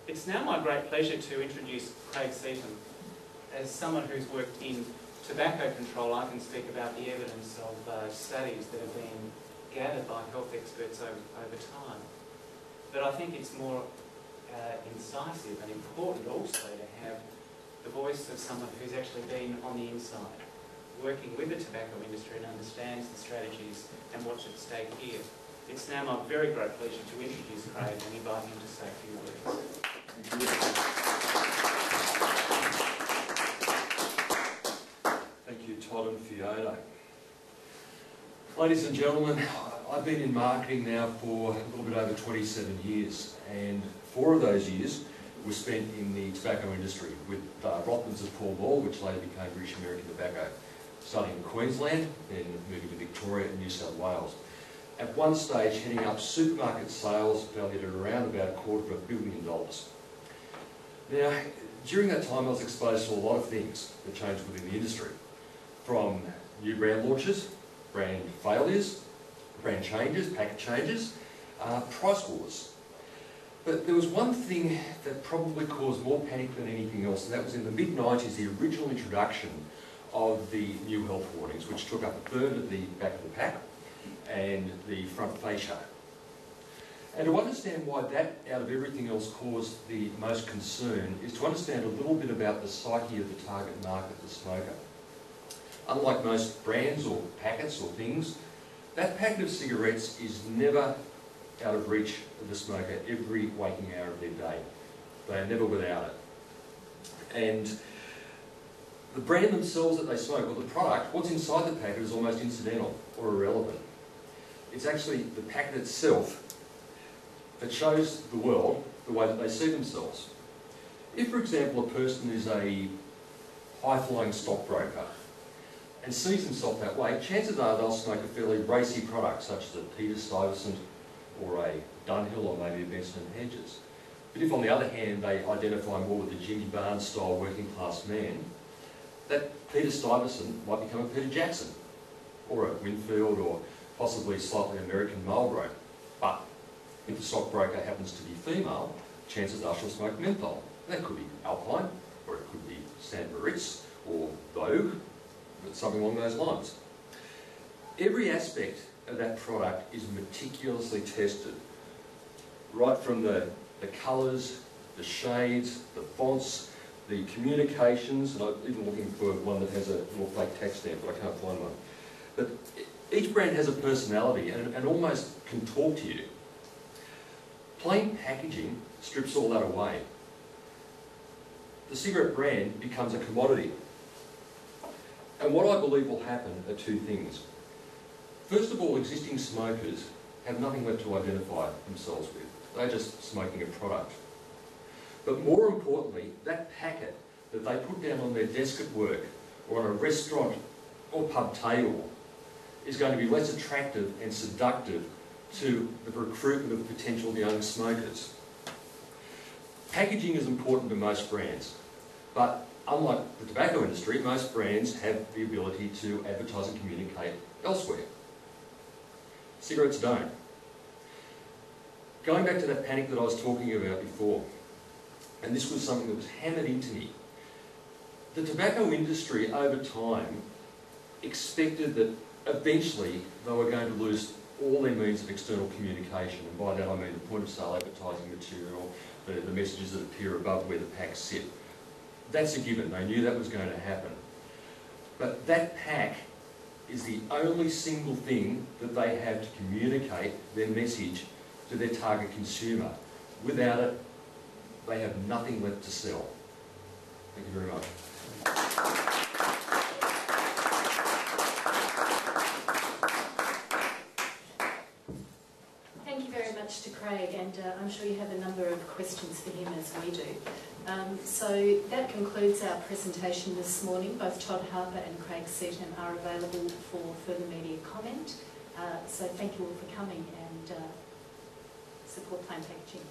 It's now my great pleasure to introduce Craig Seitam. As someone who's worked in tobacco control, I can speak about the evidence of studies that have been gathered by health experts over time. But I think it's more incisive and important also to have the voice of someone who's actually been on the inside, working with the tobacco industry and understands the strategies and what's at stake here. It's now my very great pleasure to introduce Craig and invite him to say a few words. Thank you, Todd and Fiona. Ladies and gentlemen, I've been in marketing now for a little bit over 27 years, and 4 of those years were spent in the tobacco industry with Rothmans of Pall Mall, which later became British American Tobacco, starting in Queensland, then moving to Victoria and New South Wales. At one stage, heading up supermarket sales valued at around about $250 million. Now, during that time, I was exposed to a lot of things that changed within the industry, from new brand launches, brand failures, brand changes, packet changes, price wars. But there was one thing that probably caused more panic than anything else, and that was in the mid-90s, the original introduction of the new health warnings, which took up a third of the back of the pack and the front fascia. And to understand why that, out of everything else, caused the most concern is to understand a little bit about the psyche of the target market, the smoker. Unlike most brands or packets or things, that packet of cigarettes is never out of reach of the smoker every waking hour of their day. They are never without it. And the brand themselves that they smoke, or the product, what's inside the packet is almost incidental or irrelevant. It's actually the packet itself that shows the world the way that they see themselves. If, for example, a person is a high-flying stockbroker and sees themselves that way, chances are they'll smoke a fairly racy product, such as a Peter Stuyvesant or a Dunhill or maybe a Benson & Hedges. But if, on the other hand, they identify more with the Jimmy Barnes-style working-class man, that Peter Stuyvesant might become a Peter Jackson, or a Winfield, or possibly slightly American Marlboro. But if the stockbroker happens to be female, chances are she'll smoke menthol. And that could be Alpine, or it could be St. Moritz, or Vogue, but something along those lines. Every aspect of that product is meticulously tested, right from the colours, the shades, the fonts, the communications, and I'm even looking for one that has a little fake tax stamp, but I can't find one. But each brand has a personality and almost can talk to you. Plain packaging strips all that away. The cigarette brand becomes a commodity. And what I believe will happen are 2 things. First of all, existing smokers have nothing left to identify themselves with. They're just smoking a product. But more importantly, that packet that they put down on their desk at work or on a restaurant or pub table is going to be less attractive and seductive to the recruitment of potential young smokers. Packaging is important to most brands, but unlike the tobacco industry, most brands have the ability to advertise and communicate elsewhere. Cigarettes don't. Going back to that panic that I was talking about before, and this was something that was hammered into me, the tobacco industry over time expected that eventually they were going to lose all their means of external communication, and by that I mean the point of sale advertising material, the messages that appear above where the packs sit. That's a given. They knew that was going to happen. But that pack is the only single thing that they have to communicate their message to their target consumer. Without it, they have nothing left to sell. Thank you very much. Thank you very much to Craig, and I'm sure you have a number of questions for him as we do. So that concludes our presentation this morning. Both Todd Harper and Craig Seitam are available for further media comment. So thank you all for coming and support plain packaging.